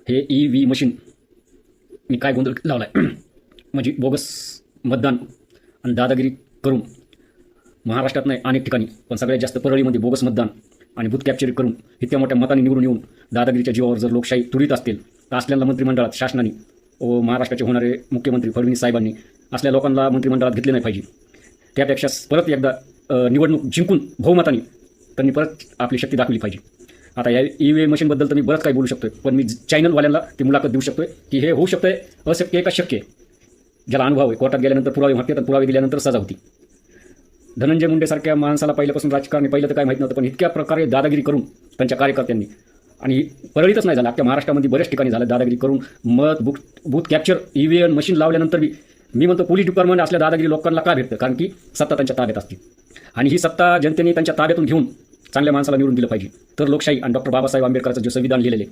हे EV machine मी काय गोंधळ लावला आहे म्हणजे बोगस मतदान आणि दादागिरी करून महाराष्ट्रात नाही अनेक ठिकाणी पण सगळ्यात जास्त परळीमध्ये बोगस मतदान आणि बूथ कॅप्चर करून इतक्या मोठ्या मतांनी निवडून येऊन दादागिरीच्या जीवावर जर लोकशाही तुरीत असतील तर असल्याला मंत्रिमंडळात शासनाने व महाराष्ट्राचे होणारे मुख्यमंत्री फडणवीस साहेबांनी असल्या लोकांना मंत्रिमंडळात घेतले नाही पाहिजे. त्यापेक्षा परत एकदा निवडणूक जिंकून बहुमताने त्यांनी परत आपली शक्ती दाखवली पाहिजे. आता या EV मशीनबद्दल तर मी बरंच काही बोलू शकतोय पण मी चॅनलवाल्यांना ती मुलाखत देऊ शकतोय की हे होऊ शकतंय अशक्य का शक्य आहे. ज्याला अनुभव आहे कोर्टात गेल्यानंतर पुरावे मागतात आणि पुरावे दिल्यानंतर सजा होती. धनंजय मुंडेसारख्या माणसाला पहिल्यापासून राजकारणी पहिलं तर काय माहीत नव्हतं पण इतक्या प्रकारे दादागिरी करून त्यांच्या कार्यकर्त्यांनी आणि परळीतच नाही झालं अख्ख्या महाराष्ट्रामध्ये बऱ्याच ठिकाणी झालं दादागिरी करून बूथ कॅप्चर EVM मशीन लावल्यानंतर मी म्हणतो पोलीस डिपार्टमेंट असल्या दादागिरी लोकांना का भेटतं कारण की सत्ता त्यांच्या ताब्यात असते आणि ही सत्ता जनतेने त्यांच्या ताब्यातून घेऊन चांगल्या माणसाला निवडून दिलं पाहिजे तर लोकशाही आणि डॉक्टर बाबासाहेब आंबेडकरांचं जे संविधान लिहिलेले